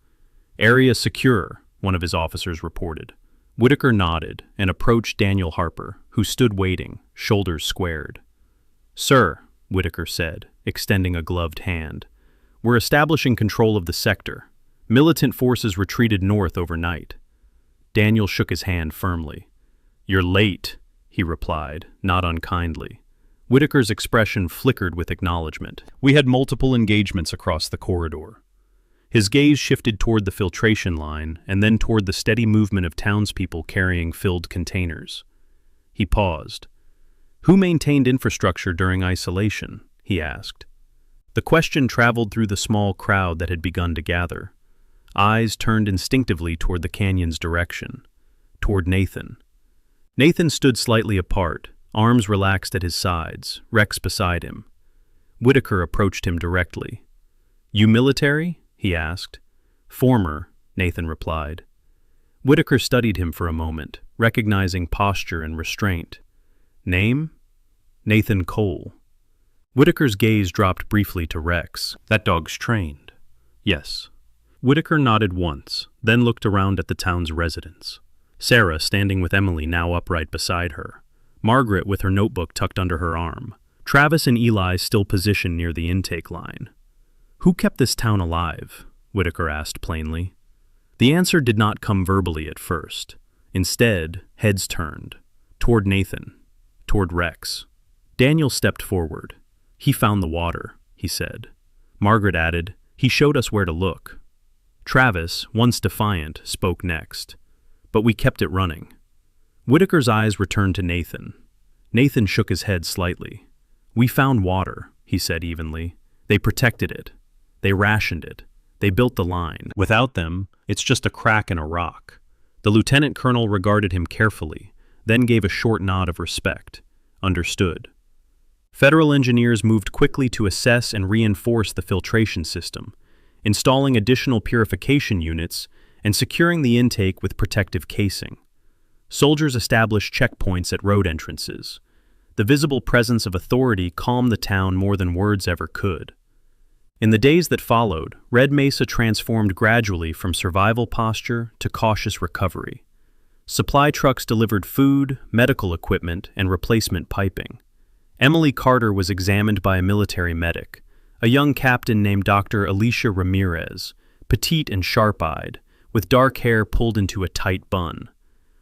"Area secure," one of his officers reported. Whitaker nodded and approached Daniel Harper, who stood waiting, shoulders squared. "Sir," Whitaker said, extending a gloved hand, "we're establishing control of the sector. Militant forces retreated north overnight." Daniel shook his hand firmly. "You're late," he replied, not unkindly. Whitaker's expression flickered with acknowledgement. "We had multiple engagements across the corridor." His gaze shifted toward the filtration line and then toward the steady movement of townspeople carrying filled containers. He paused. "Who maintained infrastructure during isolation?" he asked. The question traveled through the small crowd that had begun to gather. Eyes turned instinctively toward the canyon's direction, toward Nathan. Nathan stood slightly apart, arms relaxed at his sides, Rex beside him. Whitaker approached him directly. "You military?" he asked. "Former," Nathan replied. Whitaker studied him for a moment, recognizing posture and restraint. "Name?" "Nathan Cole." Whitaker's gaze dropped briefly to Rex. "That dog's trained." "Yes." Whitaker nodded once, then looked around at the town's residents. Sarah standing with Emily now upright beside her. Margaret with her notebook tucked under her arm. Travis and Eli still positioned near the intake line. "Who kept this town alive?" Whitaker asked plainly. The answer did not come verbally at first. Instead, heads turned. Toward Nathan. Toward Rex. Daniel stepped forward. "He found the water," he said. Margaret added, "He showed us where to look." Travis, once defiant, spoke next. "But we kept it running." Whitaker's eyes returned to Nathan. Nathan shook his head slightly. "We found water," he said evenly. "They protected it. They rationed it. They built the line. Without them, it's just a crack in a rock." The lieutenant colonel regarded him carefully, then gave a short nod of respect. Understood. Federal engineers moved quickly to assess and reinforce the filtration system, installing additional purification units and securing the intake with protective casing. Soldiers established checkpoints at road entrances. The visible presence of authority calmed the town more than words ever could. In the days that followed, Red Mesa transformed gradually from survival posture to cautious recovery. Supply trucks delivered food, medical equipment, and replacement piping. Emily Carter was examined by a military medic, a young captain named Dr. Alicia Ramirez, petite and sharp-eyed, with dark hair pulled into a tight bun.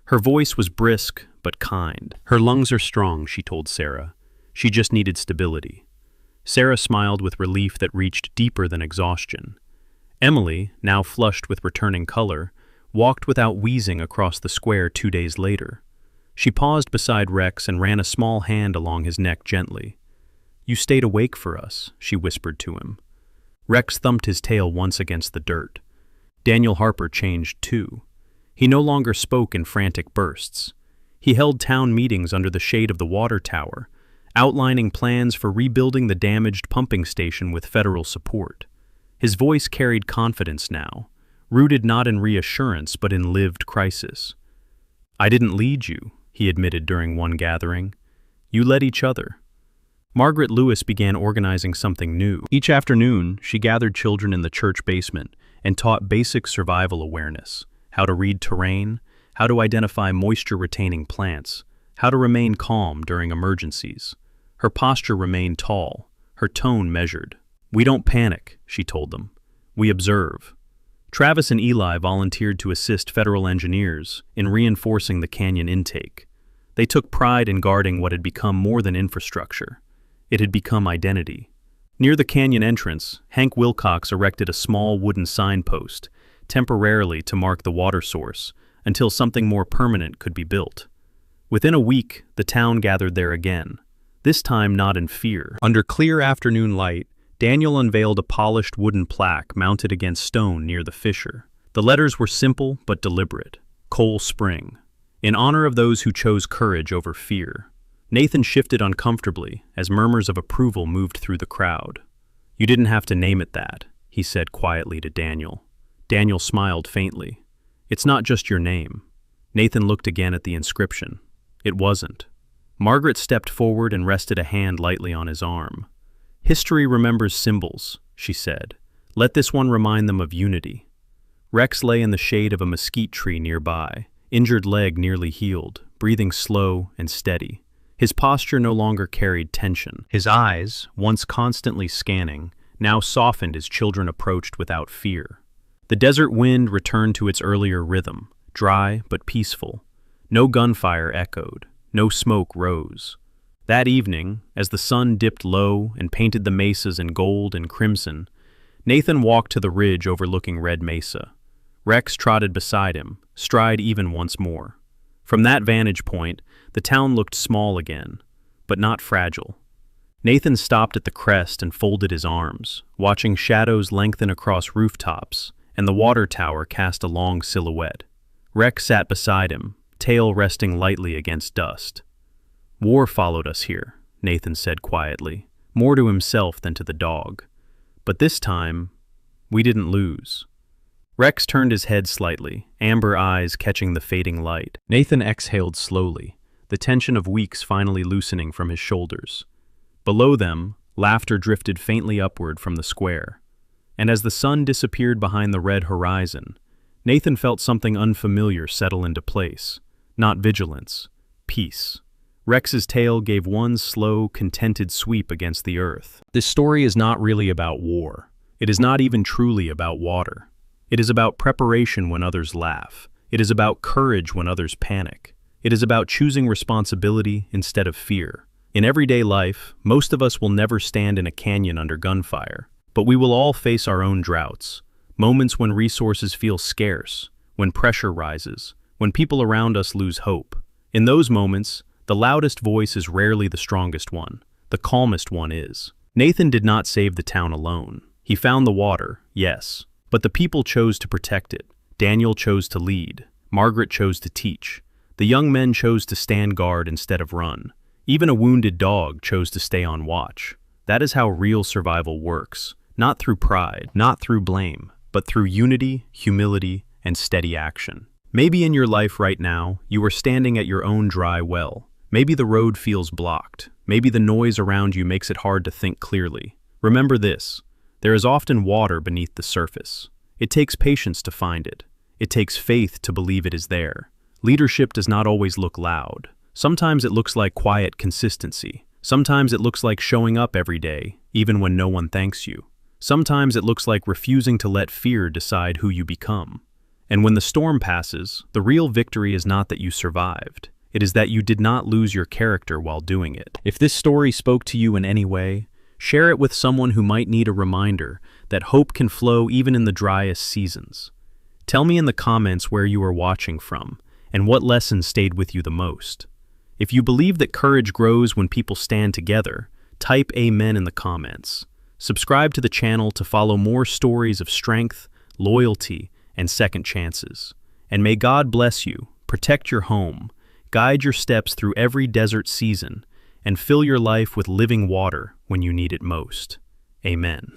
Her voice was brisk but kind. "Her lungs are strong," she told Sarah. "She just needed stability." Sarah smiled with relief that reached deeper than exhaustion. Emily, now flushed with returning color, walked without wheezing across the square 2 days later. She paused beside Rex and ran a small hand along his neck gently. "You stayed awake for us," she whispered to him. Rex thumped his tail once against the dirt. Daniel Harper changed too. He no longer spoke in frantic bursts. He held town meetings under the shade of the water tower, outlining plans for rebuilding the damaged pumping station with federal support. His voice carried confidence now, rooted not in reassurance but in lived crisis. "I didn't lead you," he admitted during one gathering. "You led each other." Margaret Lewis began organizing something new. Each afternoon, she gathered children in the church basement and taught basic survival awareness: how to read terrain, how to identify moisture-retaining plants, how to remain calm during emergencies. Her posture remained tall, her tone measured. "We don't panic," she told them. "We observe." Travis and Eli volunteered to assist federal engineers in reinforcing the canyon intake. They took pride in guarding what had become more than infrastructure. It had become identity. Near the canyon entrance, Hank Wilcox erected a small wooden signpost, temporarily to mark the water source, until something more permanent could be built. Within a week, the town gathered there again, this time not in fear. Under clear afternoon light, Daniel unveiled a polished wooden plaque mounted against stone near the fissure. The letters were simple but deliberate: Coal Spring, in honor of those who chose courage over fear. Nathan shifted uncomfortably as murmurs of approval moved through the crowd. "You didn't have to name it that," he said quietly to Daniel. Daniel smiled faintly. "It's not just your name." Nathan looked again at the inscription. It wasn't. Margaret stepped forward and rested a hand lightly on his arm. "History remembers symbols," she said. "Let this one remind them of unity." Rex lay in the shade of a mesquite tree nearby, injured leg nearly healed, breathing slow and steady. His posture no longer carried tension. His eyes, once constantly scanning, now softened as children approached without fear. The desert wind returned to its earlier rhythm, dry but peaceful. No gunfire echoed, no smoke rose. That evening, as the sun dipped low and painted the mesas in gold and crimson, Nathan walked to the ridge overlooking Red Mesa. Rex trotted beside him, stride even once more. From that vantage point, the town looked small again, but not fragile. Nathan stopped at the crest and folded his arms, watching shadows lengthen across rooftops and the water tower cast a long silhouette. Rex sat beside him, tail resting lightly against dust. "War followed us here," Nathan said quietly, more to himself than to the dog. "But this time, we didn't lose." Rex turned his head slightly, amber eyes catching the fading light. Nathan exhaled slowly, the tension of weeks finally loosening from his shoulders. Below them, laughter drifted faintly upward from the square. And as the sun disappeared behind the red horizon, Nathan felt something unfamiliar settle into place. Not vigilance, peace. Rex's tail gave one slow, contented sweep against the earth. This story is not really about war. It is not even truly about water. It is about preparation when others laugh. It is about courage when others panic. It is about choosing responsibility instead of fear. In everyday life, most of us will never stand in a canyon under gunfire, but we will all face our own droughts, moments when resources feel scarce, when pressure rises, when people around us lose hope. In those moments, the loudest voice is rarely the strongest one. The calmest one is. Nathan did not save the town alone. He found the water, yes, but the people chose to protect it. Daniel chose to lead. Margaret chose to teach. The young men chose to stand guard instead of run. Even a wounded dog chose to stay on watch. That is how real survival works. Not through pride, not through blame, but through unity, humility, and steady action. Maybe in your life right now, you are standing at your own dry well. Maybe the road feels blocked. Maybe the noise around you makes it hard to think clearly. Remember this: there is often water beneath the surface. It takes patience to find it. It takes faith to believe it is there. Leadership does not always look loud. Sometimes it looks like quiet consistency. Sometimes it looks like showing up every day, even when no one thanks you. Sometimes it looks like refusing to let fear decide who you become. And when the storm passes, the real victory is not that you survived. It is that you did not lose your character while doing it. If this story spoke to you in any way, share it with someone who might need a reminder that hope can flow even in the driest seasons. Tell me in the comments where you are watching from and what lesson stayed with you the most. If you believe that courage grows when people stand together, type Amen in the comments. Subscribe to the channel to follow more stories of strength, loyalty, and second chances. And may God bless you, protect your home, guide your steps through every desert season, and fill your life with living water when you need it most. Amen.